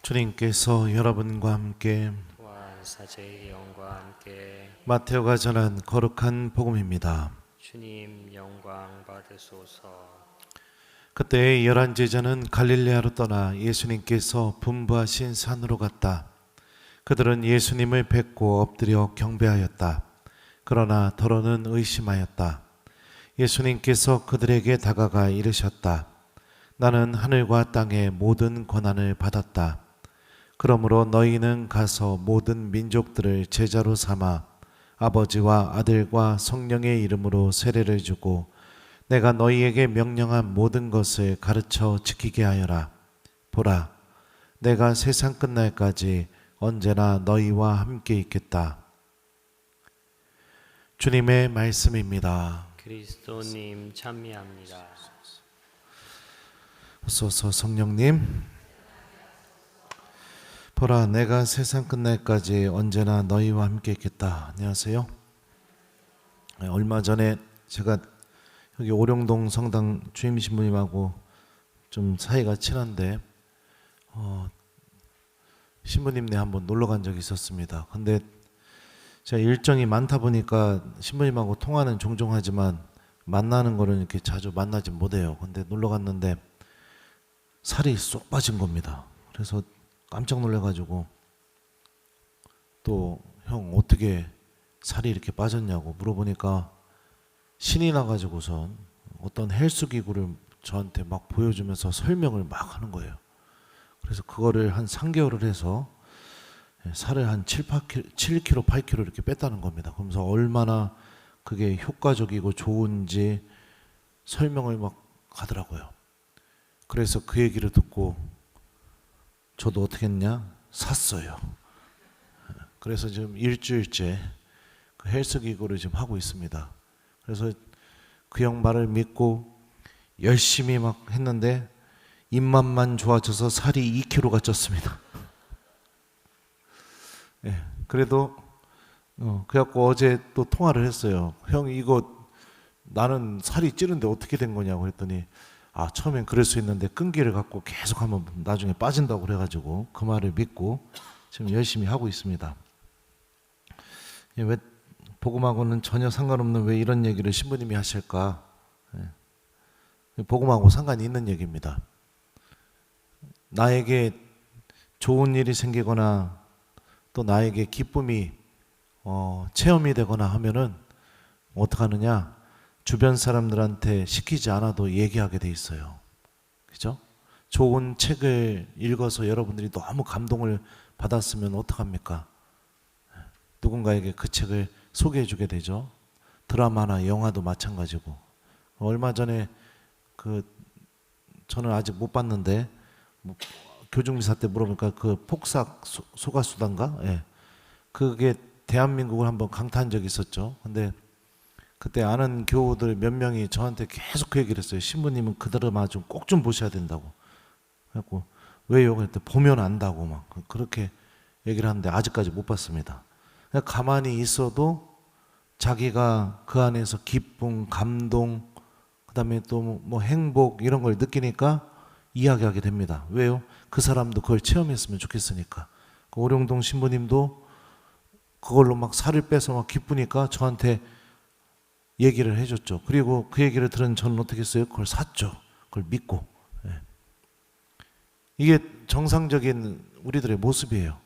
주님께서 여러분과 함께 또한 사제의 영과 함께 마테오가 전한 거룩한 복음입니다. 주님 영광 받으소서. 그때 11 제자는 갈릴레아로 떠나 예수님께서 분부하신 산으로 갔다. 그들은 예수님을 뵙고 엎드려 경배하였다. 그러나 더러는 의심하였다. 예수님께서 그들에게 다가가 이르셨다. 나는 하늘과 땅의 모든 권한을 받았다. 그러므로 너희는 가서 모든 민족들을 제자로 삼아 아버지와 아들과 성령의 이름으로 세례를 주고 내가 너희에게 명령한 모든 것을 가르쳐 지키게 하여라. 보라, 내가 세상 끝날까지 언제나 너희와 함께 있겠다. 주님의 말씀입니다. 그리스도님 찬미합니다. 어서서 성령님. 보라, 내가 세상 끝날까지 언제나 너희와 함께 있겠다. 안녕하세요. 얼마 전에 제가 여기 오령동 성당 주임 신부님하고 좀 사이가 친한데 신부님네 한번 놀러 간 적이 있었습니다. 근데 제가 일정이 많다 보니까 신부님하고 통화는 종종 하지만 만나는 거는 이렇게 자주 만나지 못해요. 근데 놀러 갔는데 살이 쏙 빠진 겁니다. 그래서 깜짝 놀래가지고 또 형 어떻게 살이 이렇게 빠졌냐고 물어보니까 신이 나가지고선 어떤 헬스 기구를 저한테 막 보여주면서 설명을 막 하는 거예요. 그래서 그거를 한 3개월을 해서 살을 한 7kg, 8kg 이렇게 뺐다는 겁니다. 그러면서 얼마나 그게 효과적이고 좋은지 설명을 막 하더라고요. 그래서 그 얘기를 듣고 저도 어떻게 했냐? 샀어요. 그래서 지금 일주일째 그 헬스 기구를 지금 하고 있습니다. 그래서 그 형 말을 믿고 열심히 막 했는데 입맛만 좋아져서 살이 2kg가 쪘습니다. 네, 그래도 그래갖고 어제 또 통화를 했어요. 형 이거 나는 살이 찌는데 어떻게 된 거냐고 그랬더니 처음엔 그럴 수 있는데 끈기를 갖고 계속 하면 나중에 빠진다고 그래가지고 그 말을 믿고 지금 열심히 하고 있습니다. 왜 복음하고는 전혀 상관없는 왜 이런 얘기를 신부님이 하실까? 복음하고 상관이 있는 얘기입니다. 나에게 좋은 일이 생기거나 또 나에게 기쁨이 체험이 되거나 하면은 어떡하느냐? 주변 사람들한테 시키지 않아도 얘기하게 돼 있어요. 그죠? 좋은 책을 읽어서 여러분들이 너무 감동을 받았으면 어떡합니까? 누군가에게 그 책을 소개해 주게 되죠. 드라마나 영화도 마찬가지고. 얼마 전에 저는 아직 못 봤는데 교정미사 때 물어보니까 그 폭삭 소가수단가? 예. 그게 대한민국을 한번 강타한 적이 있었죠. 근데 그때 아는 교우들 몇 명이 저한테 계속 그 얘기를 했어요. 신부님은 그 드라마 좀 꼭 좀 보셔야 된다고. 그래갖고 왜요? 그랬더니 보면 안다고 막 그렇게 얘기를 하는데 아직까지 못 봤습니다. 그냥 가만히 있어도 자기가 그 안에서 기쁨, 감동, 그다음에 또 뭐 행복 이런 걸 느끼니까 이야기하게 됩니다. 왜요? 그 사람도 그걸 체험했으면 좋겠으니까. 그 오령동 신부님도 그걸로 막 살을 빼서 막 기쁘니까 저한테 얘기를 해줬죠. 그리고 그 얘기를 들은 저는 어떻게 했어요? 그걸 샀죠. 그걸 믿고. 예. 이게 정상적인 우리들의 모습이에요.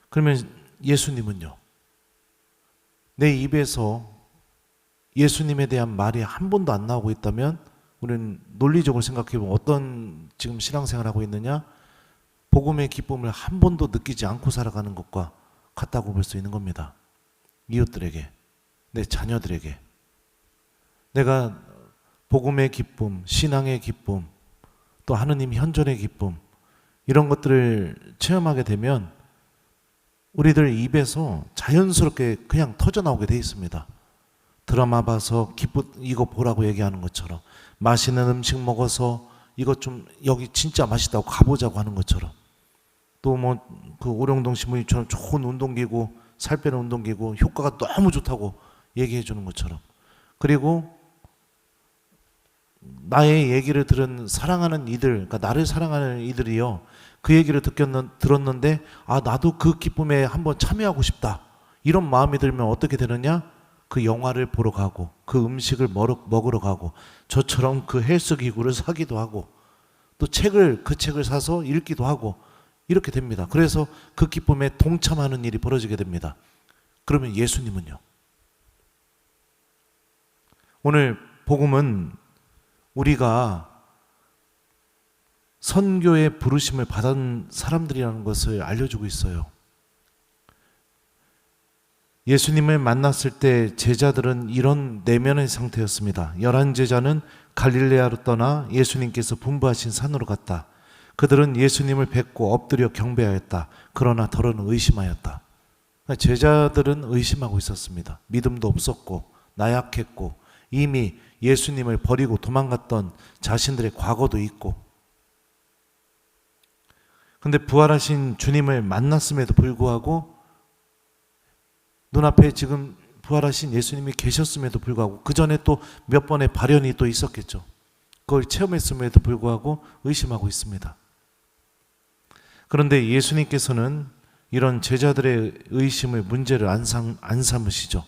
그러면 예수님은요? 내 입에서 예수님에 대한 말이 한 번도 안 나오고 있다면 우리는 논리적으로 생각해보면 어떤 지금 신앙생활을 하고 있느냐? 복음의 기쁨을 한 번도 느끼지 않고 살아가는 것과 같다고 볼 수 있는 겁니다. 이웃들에게, 내 자녀들에게. 내가 복음의 기쁨, 신앙의 기쁨, 또 하느님 현존의 기쁨 이런 것들을 체험하게 되면 우리들 입에서 자연스럽게 그냥 터져나오게 돼 있습니다. 드라마 봐서 이거 보라고 얘기하는 것처럼, 맛있는 음식 먹어서 이것 좀 여기 진짜 맛있다고 가보자고 하는 것처럼, 또 뭐 그 오령동 신부님처럼 좋은 운동기구, 살 빼는 운동기구 효과가 너무 좋다고 얘기해 주는 것처럼, 그리고 나의 얘기를 들은 사랑하는 이들, 그러니까 나를 사랑하는 이들이요, 그 얘기를 들었는데 나도 그 기쁨에 한번 참여하고 싶다, 이런 마음이 들면 어떻게 되느냐? 그 영화를 보러 가고 그 음식을 먹으러 가고 저처럼 그 헬스 기구를 사기도 하고 또 그 책을 사서 읽기도 하고 이렇게 됩니다. 그래서 그 기쁨에 동참하는 일이 벌어지게 됩니다. 그러면 예수님은요? 오늘 복음은 우리가 선교의 부르심을 받은 사람들이라는 것을 알려주고 있어요. 예수님을 만났을 때 제자들은 이런 내면의 상태였습니다. 11제자는 갈릴레아로 떠나 예수님께서 분부하신 산으로 갔다. 그들은 예수님을 뵙고 엎드려 경배하였다. 그러나 더러는 의심하였다. 제자들은 의심하고 있었습니다. 믿음도 없었고 나약했고 이미 예수님을 버리고 도망갔던 자신들의 과거도 있고, 근데 부활하신 주님을 만났음에도 불구하고 눈앞에 지금 부활하신 예수님이 계셨음에도 불구하고 그 전에 또 몇 번의 발현이 또 있었겠죠. 그걸 체험했음에도 불구하고 의심하고 있습니다. 그런데 예수님께서는 이런 제자들의 의심을 문제를 안 삼으시죠.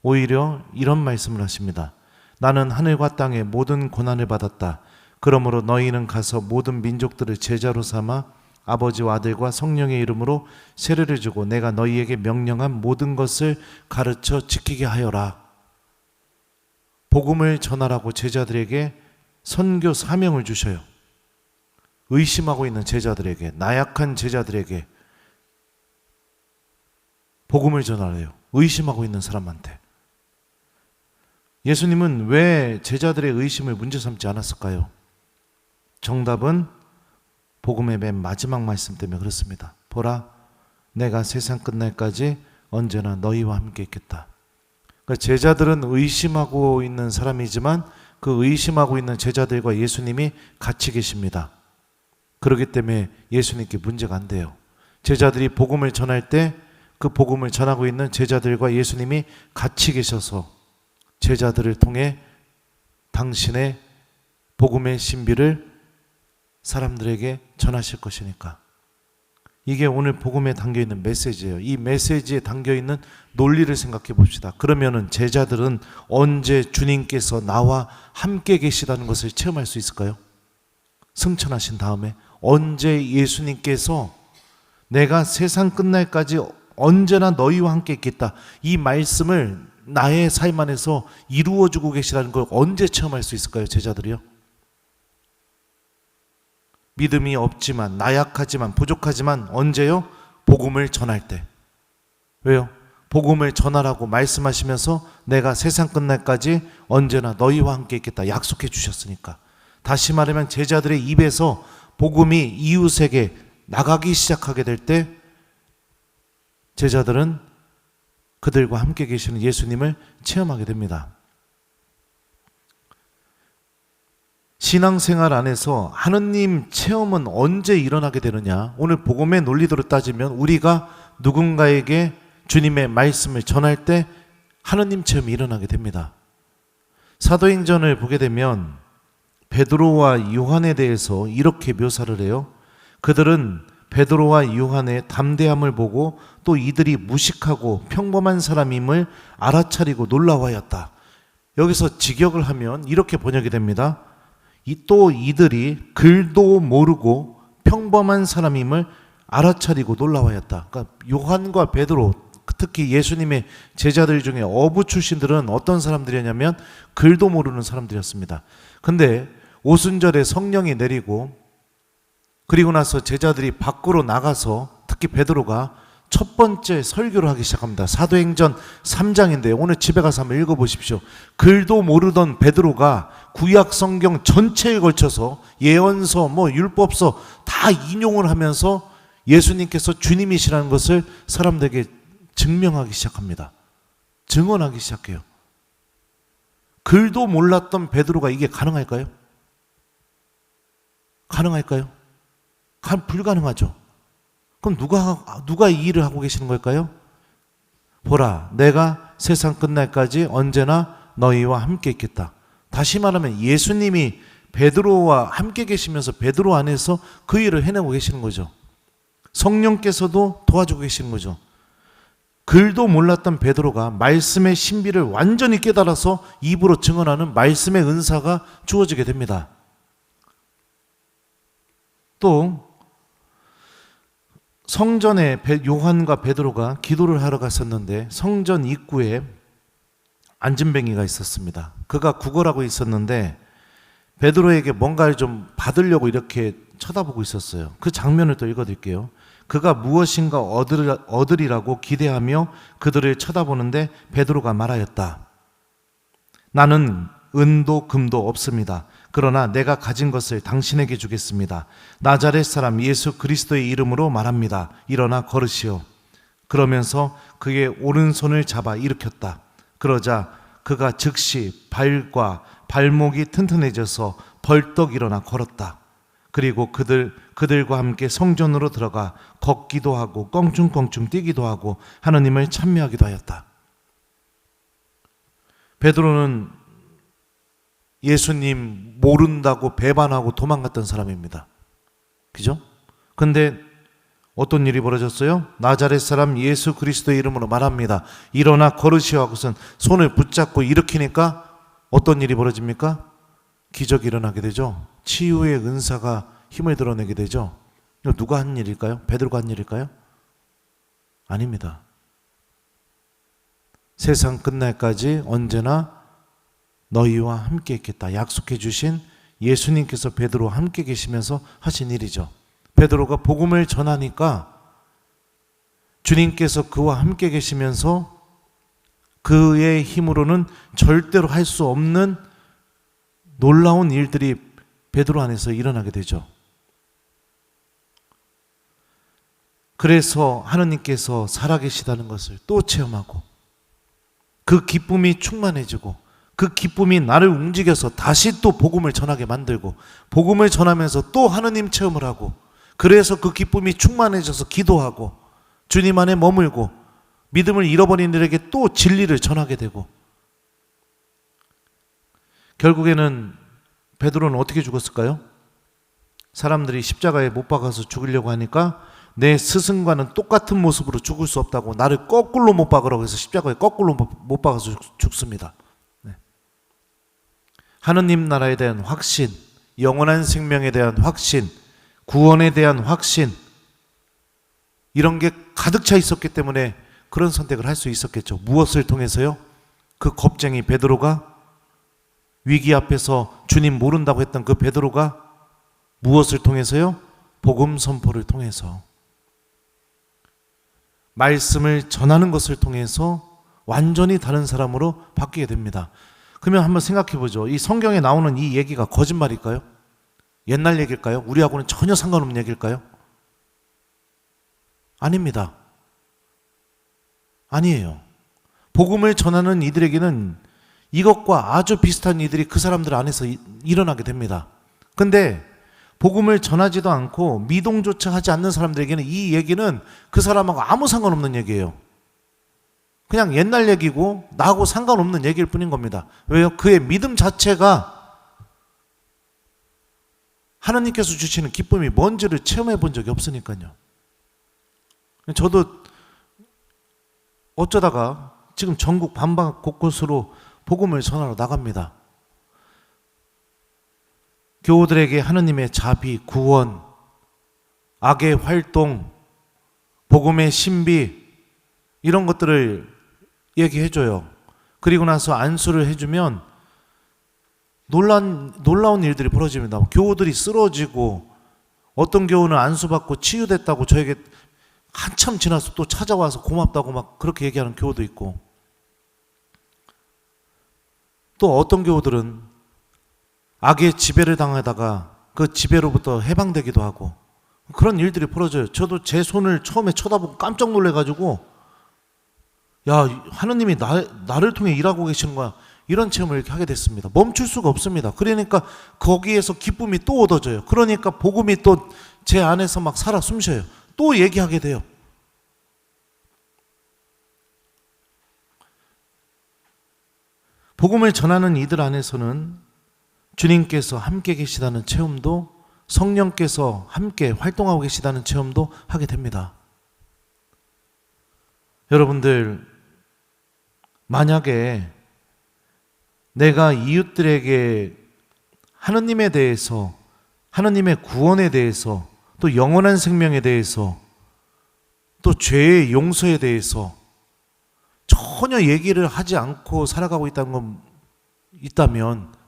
오히려 이런 말씀을 하십니다. 나는 하늘과 땅의 모든 고난을 받았다. 그러므로 너희는 가서 모든 민족들을 제자로 삼아 아버지와 아들과 성령의 이름으로 세례를 주고 내가 너희에게 명령한 모든 것을 가르쳐 지키게 하여라. 복음을 전하라고 제자들에게 선교 사명을 주셔요. 의심하고 있는 제자들에게, 나약한 제자들에게 복음을 전하래요. 의심하고 있는 사람한테. 예수님은 왜 제자들의 의심을 문제 삼지 않았을까요? 정답은 복음의 맨 마지막 말씀 때문에 그렇습니다. 보라, 내가 세상 끝날까지 언제나 너희와 함께 있겠다. 그러니까 제자들은 의심하고 있는 사람이지만 그 의심하고 있는 제자들과 예수님이 같이 계십니다. 그렇기 때문에 예수님께 문제가 안 돼요. 제자들이 복음을 전할 때 그 복음을 전하고 있는 제자들과 예수님이 같이 계셔서 제자들을 통해 당신의 복음의 신비를 사람들에게 전하실 것이니까. 이게 오늘 복음에 담겨있는 메시지예요. 이 메시지에 담겨있는 논리를 생각해 봅시다. 그러면은 제자들은 언제 주님께서 나와 함께 계시다는 것을 체험할 수 있을까요? 승천하신 다음에 언제 예수님께서 내가 세상 끝날까지 언제나 너희와 함께 있겠다, 이 말씀을 나의 삶 안에서 이루어주고 계시다는 걸 언제 체험할 수 있을까요? 제자들이요? 믿음이 없지만, 나약하지만, 부족하지만 언제요? 복음을 전할 때. 왜요? 복음을 전하라고 말씀하시면서 내가 세상 끝날까지 언제나 너희와 함께 있겠다 약속해 주셨으니까. 다시 말하면 제자들의 입에서 복음이 이웃에게 나가기 시작하게 될 때 제자들은 그들과 함께 계시는 예수님을 체험하게 됩니다. 신앙생활 안에서 하느님 체험은 언제 일어나게 되느냐? 오늘 복음의 논리대로 따지면 우리가 누군가에게 주님의 말씀을 전할 때 하느님 체험이 일어나게 됩니다. 사도행전을 보게 되면 베드로와 요한에 대해서 이렇게 묘사를 해요. 그들은 베드로와 요한의 담대함을 보고 또 이들이 무식하고 평범한 사람임을 알아차리고 놀라워하였다. 여기서 직역을 하면 이렇게 번역이 됩니다. 또 이들이 글도 모르고 평범한 사람임을 알아차리고 놀라워하였다. 그러니까 요한과 베드로, 특히 예수님의 제자들 중에 어부 출신들은 어떤 사람들이었냐면 글도 모르는 사람들이었습니다. 근데 오순절에 성령이 내리고 그리고 나서 제자들이 밖으로 나가서 특히 베드로가 첫 번째 설교를 하기 시작합니다. 사도행전 3장인데요. 오늘 집에 가서 한번 읽어보십시오. 글도 모르던 베드로가 구약 성경 전체에 걸쳐서 예언서, 율법서 다 인용을 하면서 예수님께서 주님이시라는 것을 사람들에게 증명하기 시작합니다. 증언하기 시작해요. 글도 몰랐던 베드로가 이게 가능할까요? 가능할까요? 불가능하죠. 그럼 누가 이 일을 하고 계시는 걸까요? 보라, 내가 세상 끝날까지 언제나 너희와 함께 있겠다. 다시 말하면 예수님이 베드로와 함께 계시면서 베드로 안에서 그 일을 해내고 계시는 거죠. 성령께서도 도와주고 계시는 거죠. 글도 몰랐던 베드로가 말씀의 신비를 완전히 깨달아서 입으로 증언하는 말씀의 은사가 주어지게 됩니다. 또 성전에 요한과 베드로가 기도를 하러 갔었는데 성전 입구에 안진뱅이가 있었습니다. 그가 구걸하고 있었는데 베드로에게 뭔가를 좀 받으려고 이렇게 쳐다보고 있었어요. 그 장면을 또 읽어드릴게요. 그가 무엇인가 얻으리라고 기대하며 그들을 쳐다보는데 베드로가 말하였다. 나는 은도 금도 없습니다. 그러나 내가 가진 것을 당신에게 주겠습니다. 나자렛 사람 예수 그리스도의 이름으로 말합니다. 일어나 걸으시오. 그러면서 그의 오른손을 잡아 일으켰다. 그러자 그가 즉시 발과 발목이 튼튼해져서 벌떡 일어나 걸었다. 그리고 그들과 함께 성전으로 들어가 걷기도 하고 껑충껑충 뛰기도 하고 하느님을 찬미하기도 하였다. 베드로는 예수님 모른다고 배반하고 도망갔던 사람입니다. 그죠? 근데 어떤 일이 벌어졌어요? 나자렛 사람 예수 그리스도의 이름으로 말합니다. 일어나 걸으시오 하고선 손을 붙잡고 일으키니까 어떤 일이 벌어집니까? 기적이 일어나게 되죠. 치유의 은사가 힘을 드러내게 되죠. 이거 누가 한 일일까요? 베드로가 한 일일까요? 아닙니다. 세상 끝날까지 언제나 너희와 함께 있겠다 약속해 주신 예수님께서 베드로와 함께 계시면서 하신 일이죠. 베드로가 복음을 전하니까 주님께서 그와 함께 계시면서 그의 힘으로는 절대로 할 수 없는 놀라운 일들이 베드로 안에서 일어나게 되죠. 그래서 하느님께서 살아계시다는 것을 또 체험하고 그 기쁨이 충만해지고 그 기쁨이 나를 움직여서 다시 또 복음을 전하게 만들고 복음을 전하면서 또 하느님 체험을 하고 그래서 그 기쁨이 충만해져서 기도하고 주님 안에 머물고 믿음을 잃어버린 이들에게 또 진리를 전하게 되고 결국에는 베드로는 어떻게 죽었을까요? 사람들이 십자가에 못 박아서 죽이려고 하니까 내 스승과는 똑같은 모습으로 죽을 수 없다고 나를 거꾸로 못 박으라고 해서 십자가에 거꾸로 못 박아서 죽습니다. 하느님 나라에 대한 확신, 영원한 생명에 대한 확신, 구원에 대한 확신 이런 게 가득 차 있었기 때문에 그런 선택을 할 수 있었겠죠. 무엇을 통해서요? 그 겁쟁이 베드로가 위기 앞에서 주님 모른다고 했던 그 베드로가 무엇을 통해서요? 복음 선포를 통해서 말씀을 전하는 것을 통해서 완전히 다른 사람으로 바뀌게 됩니다. 그러면 한번 생각해 보죠. 이 성경에 나오는 이 얘기가 거짓말일까요? 옛날 얘기일까요? 우리하고는 전혀 상관없는 얘기일까요? 아닙니다. 아니에요. 복음을 전하는 이들에게는 이것과 아주 비슷한 일들이 그 사람들 안에서 일어나게 됩니다. 근데 복음을 전하지도 않고 미동조차 하지 않는 사람들에게는 이 얘기는 그 사람하고 아무 상관없는 얘기예요. 그냥 옛날 얘기고 나하고 상관없는 얘기일 뿐인 겁니다. 왜요? 그의 믿음 자체가 하나님께서 주시는 기쁨이 뭔지를 체험해 본 적이 없으니까요. 저도 어쩌다가 지금 전국 반방 곳곳으로 복음을 전하러 나갑니다. 교우들에게 하느님의 자비, 구원, 악의 활동, 복음의 신비 이런 것들을 얘기해줘요. 그리고 나서 안수를 해주면 놀라운 일들이 벌어집니다. 교우들이 쓰러지고 어떤 교우는 안수받고 치유됐다고 저에게 한참 지나서 또 찾아와서 고맙다고 막 그렇게 얘기하는 교우도 있고 또 어떤 교우들은 악의 지배를 당하다가 그 지배로부터 해방되기도 하고 그런 일들이 벌어져요. 저도 제 손을 처음에 쳐다보고 깜짝 놀래가지고 야 하느님이 나를 통해 일하고 계시는 거야 이런 체험을 이렇게 하게 됐습니다. 멈출 수가 없습니다. 그러니까 거기에서 기쁨이 또 얻어져요. 그러니까 복음이 또 제 안에서 막 살아 숨쉬어요. 또 얘기하게 돼요. 복음을 전하는 이들 안에서는 주님께서 함께 계시다는 체험도, 성령께서 함께 활동하고 계시다는 체험도 하게 됩니다. 여러분들, 만약에 내가 이웃들에게 하느님에 대해서, 하느님의 구원에 대해서, 또 영원한 생명에 대해서, 또 죄의 용서에 대해서 전혀 얘기를 하지 않고 살아가고 있다면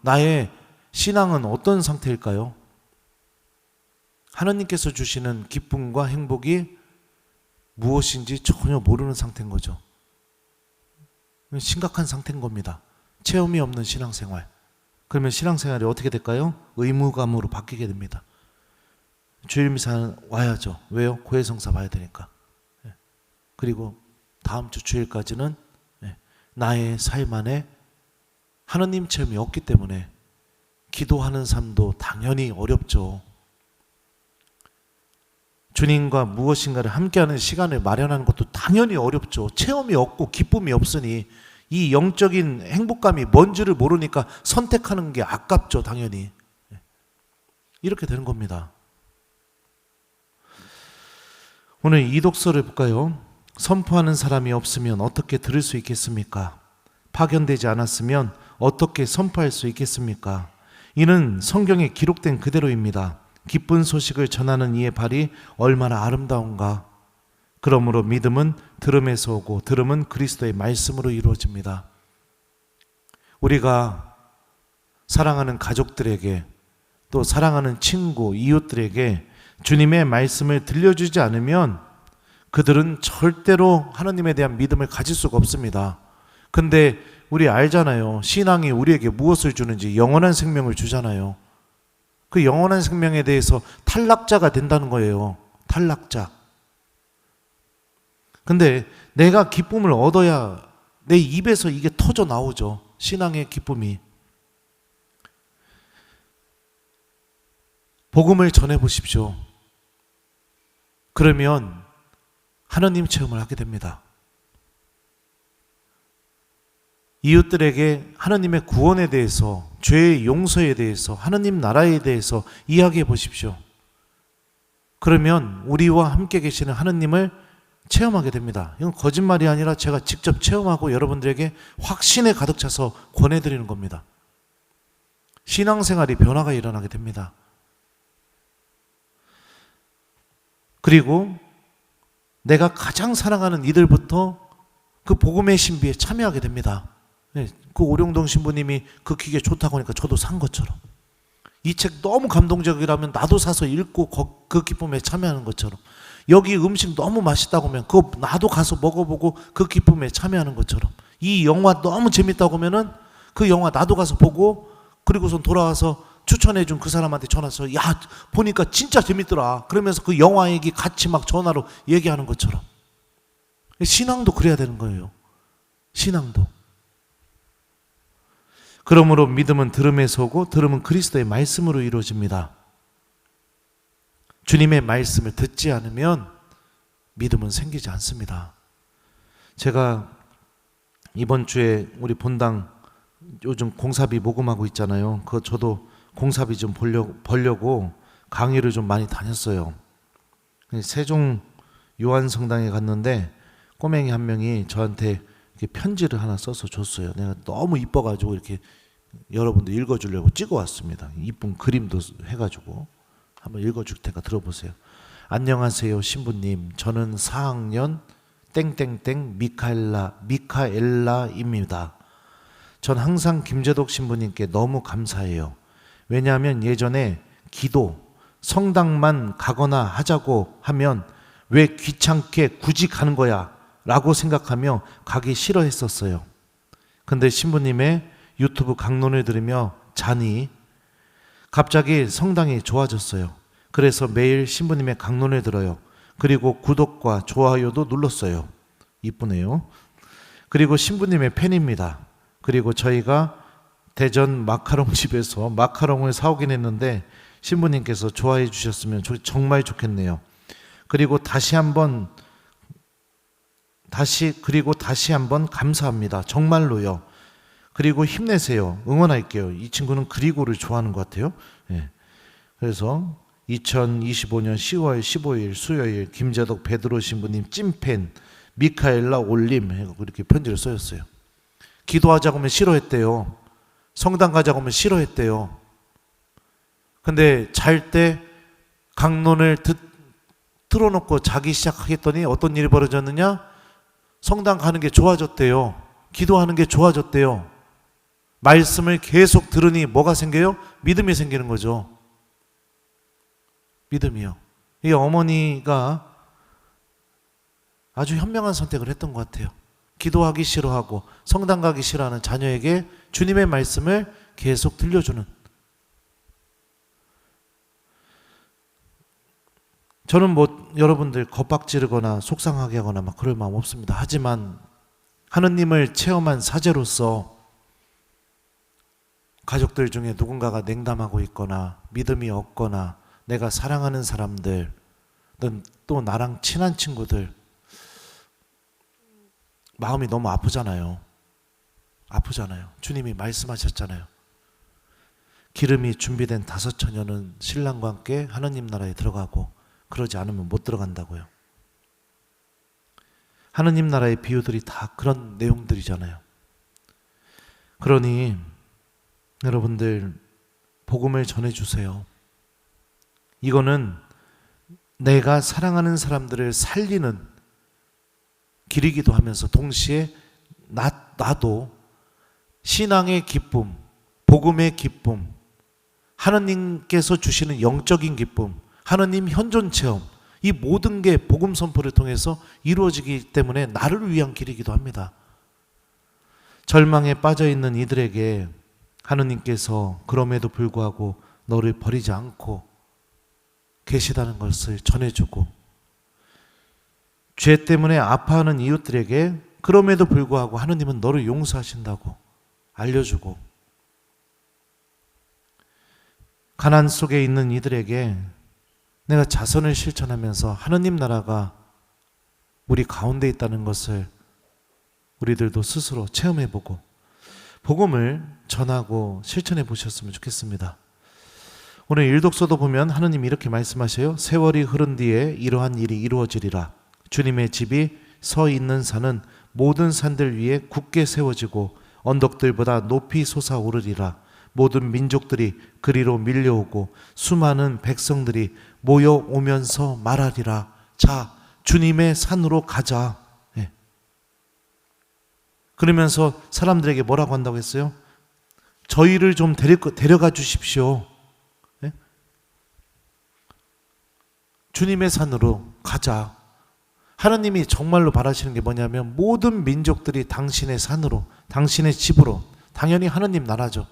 나의 신앙은 어떤 상태일까요? 하느님께서 주시는 기쁨과 행복이 무엇인지 전혀 모르는 상태인 거죠. 심각한 상태인 겁니다. 체험이 없는 신앙생활. 그러면 신앙생활이 어떻게 될까요? 의무감으로 바뀌게 됩니다. 주일미사 와야죠. 왜요? 고해성사 봐야 되니까. 그리고 다음 주 주일까지는 나의 삶 안에 하느님 체험이 없기 때문에 기도하는 삶도 당연히 어렵죠. 주님과 무엇인가를 함께하는 시간을 마련하는 것도 당연히 어렵죠. 체험이 없고 기쁨이 없으니 이 영적인 행복감이 뭔지를 모르니까 선택하는 게 아깝죠, 당연히. 이렇게 되는 겁니다. 오늘 이 독서를 볼까요? 선포하는 사람이 없으면 어떻게 들을 수 있겠습니까? 파견되지 않았으면 어떻게 선포할 수 있겠습니까? 이는 성경에 기록된 그대로입니다. 기쁜 소식을 전하는 이의 발이 얼마나 아름다운가. 그러므로 믿음은 들음에서 오고 들음은 그리스도의 말씀으로 이루어집니다. 우리가 사랑하는 가족들에게 또 사랑하는 친구, 이웃들에게 주님의 말씀을 들려주지 않으면 그들은 절대로 하나님에 대한 믿음을 가질 수가 없습니다. 근데 우리 알잖아요. 신앙이 우리에게 무엇을 주는지. 영원한 생명을 주잖아요. 그 영원한 생명에 대해서 탈락자가 된다는 거예요. 탈락자. 근데 내가 기쁨을 얻어야 내 입에서 이게 터져 나오죠. 신앙의 기쁨이. 복음을 전해 보십시오. 그러면 하나님 체험을 하게 됩니다. 이웃들에게 하나님의 구원에 대해서, 죄의 용서에 대해서, 하나님 나라에 대해서 이야기해 보십시오. 그러면 우리와 함께 계시는 하나님을 체험하게 됩니다. 이건 거짓말이 아니라 제가 직접 체험하고 여러분들에게 확신에 가득 차서 권해드리는 겁니다. 신앙생활이 변화가 일어나게 됩니다. 그리고 내가 가장 사랑하는 이들부터 그 복음의 신비에 참여하게 됩니다. 그 오룡동 신부님이 그 기계 좋다고 하니까 저도 산 것처럼, 이 책 너무 감동적이라면 나도 사서 읽고 그 기쁨에 참여하는 것처럼, 여기 음식 너무 맛있다고 하면 그거 나도 가서 먹어보고 그 기쁨에 참여하는 것처럼, 이 영화 너무 재밌다고 하면은 그 영화 나도 가서 보고 그리고선 돌아와서 추천해준 그 사람한테 전화해서 야 보니까 진짜 재밌더라 그러면서 그 영화 얘기 같이 막 전화로 얘기하는 것처럼. 신앙도 그래야 되는 거예요. 신앙도. 그러므로 믿음은 들음에서 오고 들음은 그리스도의 말씀으로 이루어집니다. 주님의 말씀을 듣지 않으면 믿음은 생기지 않습니다. 제가 이번 주에 우리 본당 요즘 공사비 모금하고 있잖아요. 그거 저도 공사비 좀 벌려고 강의를 좀 많이 다녔어요. 세종 요한성당에 갔는데 꼬맹이 한 명이 저한테 이렇게 편지를 하나 써서 줬어요. 내가 너무 이뻐가지고 이렇게 여러분들 읽어주려고 찍어왔습니다. 이쁜 그림도 해가지고 한번 읽어줄 테니까 들어보세요. 안녕하세요 신부님. 저는 4학년 땡땡땡 미카엘라입니다. 전 항상 김재덕 신부님께 너무 감사해요. 왜냐하면 예전에 기도, 성당만 가거나 하자고 하면 왜 귀찮게 굳이 가는 거야 라고 생각하며 가기 싫어했었어요. 근데 신부님의 유튜브 강론을 들으며 자니 갑자기 성당이 좋아졌어요. 그래서 매일 신부님의 강론을 들어요. 그리고 구독과 좋아요도 눌렀어요. 이쁘네요. 그리고 신부님의 팬입니다. 그리고 저희가 대전 마카롱 집에서 마카롱을 사오긴 했는데 신부님께서 좋아해 주셨으면 정말 좋겠네요. 그리고 다시 한번 감사합니다. 정말로요. 그리고 힘내세요. 응원할게요. 이 친구는 그리고를 좋아하는 것 같아요. 예. 그래서 2025년 10월 15일 수요일 김재덕 베드로 신부님 찐팬 미카엘라 올림 해갖고 이렇게 편지를 써줬어요. 기도하자고 하면 싫어했대요. 성당 가자고 하면 싫어했대요. 근데 잘 때 강론을 틀어놓고 자기 시작하겠더니 어떤 일이 벌어졌느냐? 성당 가는 게 좋아졌대요. 기도하는 게 좋아졌대요. 말씀을 계속 들으니 뭐가 생겨요? 믿음이 생기는 거죠. 믿음이요. 이 어머니가 아주 현명한 선택을 했던 것 같아요. 기도하기 싫어하고 성당 가기 싫어하는 자녀에게 주님의 말씀을 계속 들려주는. 저는 뭐 여러분들 겁박지르거나 속상하게 하거나 막 그럴 마음 없습니다. 하지만 하느님을 체험한 사제로서 가족들 중에 누군가가 냉담하고 있거나 믿음이 없거나 내가 사랑하는 사람들 또 나랑 친한 친구들 마음이 너무 아프잖아요. 주님이 말씀하셨잖아요. 기름이 준비된 5 처녀는 신랑과 함께 하느님 나라에 들어가고 그러지 않으면 못 들어간다고요. 하느님 나라의 비유들이 다 그런 내용들이잖아요. 그러니 여러분들 복음을 전해주세요. 이거는 내가 사랑하는 사람들을 살리는 길이기도 하면서 동시에 나도 신앙의 기쁨, 복음의 기쁨, 하느님께서 주시는 영적인 기쁨, 하느님 현존 체험, 이 모든 게 복음 선포를 통해서 이루어지기 때문에 나를 위한 길이기도 합니다. 절망에 빠져있는 이들에게 하느님께서 그럼에도 불구하고 너를 버리지 않고 계시다는 것을 전해주고, 죄 때문에 아파하는 이웃들에게 그럼에도 불구하고 하느님은 너를 용서하신다고 알려주고, 가난 속에 있는 이들에게 내가 자선을 실천하면서 하느님 나라가 우리 가운데 있다는 것을 우리들도 스스로 체험해보고 복음을 전하고 실천해 보셨으면 좋겠습니다. 오늘 일독서도 보면 하느님이 이렇게 말씀하셔요. 세월이 흐른 뒤에 이러한 일이 이루어지리라. 주님의 집이 서 있는 산은 모든 산들 위에 굳게 세워지고 언덕들보다 높이 솟아오르리라. 모든 민족들이 그리로 밀려오고 수많은 백성들이 모여오면서 말하리라. 자, 주님의 산으로 가자. 예. 그러면서 사람들에게 뭐라고 한다고 했어요? 저희를 좀 데려가 주십시오. 예? 주님의 산으로 가자. 하나님이 정말로 바라시는 게 뭐냐면 모든 민족들이 당신의 산으로, 당신의 집으로, 당연히 하나님 나라죠.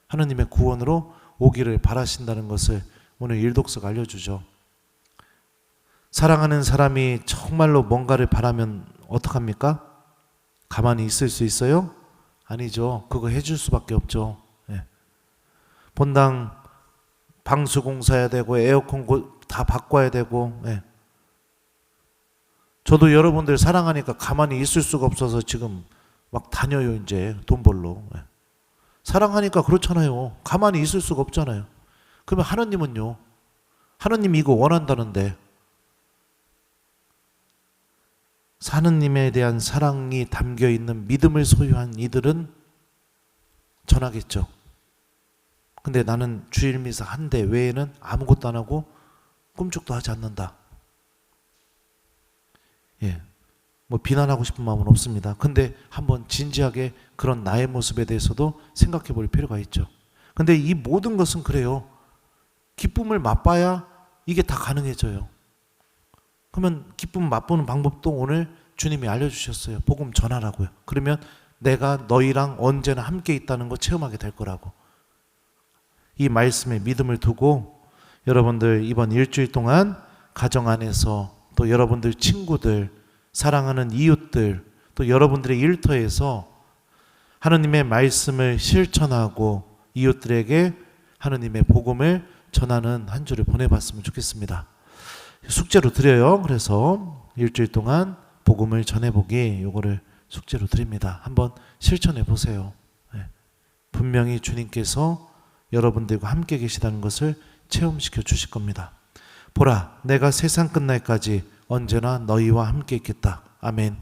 하나님의 구원으로 오기를 바라신다는 것을 오늘 일독서가 알려주죠. 사랑하는 사람이 정말로 뭔가를 바라면 어떡합니까? 가만히 있을 수 있어요? 아니죠. 그거 해줄 수밖에 없죠. 예. 본당 방수 공사해야 되고 에어컨 다 바꿔야 되고. 예. 저도 여러분들 사랑하니까 가만히 있을 수가 없어서 지금 막 다녀요. 이제 돈 벌러. 예. 사랑하니까 그렇잖아요. 가만히 있을 수가 없잖아요. 그러면 하나님은요? 하나님이 이거 원한다는데 하느님에 대한 사랑이 담겨있는 믿음을 소유한 이들은 전하겠죠. 근데 나는 주일 미사 한 대 외에는 아무것도 안 하고 꿈쩍도 하지 않는다. 예, 뭐 비난하고 싶은 마음은 없습니다. 근데 한번 진지하게 그런 나의 모습에 대해서도 생각해 볼 필요가 있죠. 근데 이 모든 것은 그래요. 기쁨을 맛봐야 이게 다 가능해져요. 그러면 기쁨 맛보는 방법도 오늘 주님이 알려주셨어요. 복음 전하라고요. 그러면 내가 너희랑 언제나 함께 있다는 거 체험하게 될 거라고. 이 말씀에 믿음을 두고 여러분들 이번 일주일 동안 가정 안에서 또 여러분들 친구들, 사랑하는 이웃들, 또 여러분들의 일터에서 하느님의 말씀을 실천하고 이웃들에게 하느님의 복음을 전하는 한 주를 보내봤으면 좋겠습니다. 숙제로 드려요. 그래서 일주일 동안 복음을 전해보기 요거를 숙제로 드립니다. 한번 실천해 보세요. 네. 분명히 주님께서 여러분들과 함께 계시다는 것을 체험시켜 주실 겁니다. 보라, 내가 세상 끝날까지 언제나 너희와 함께 있겠다. 아멘.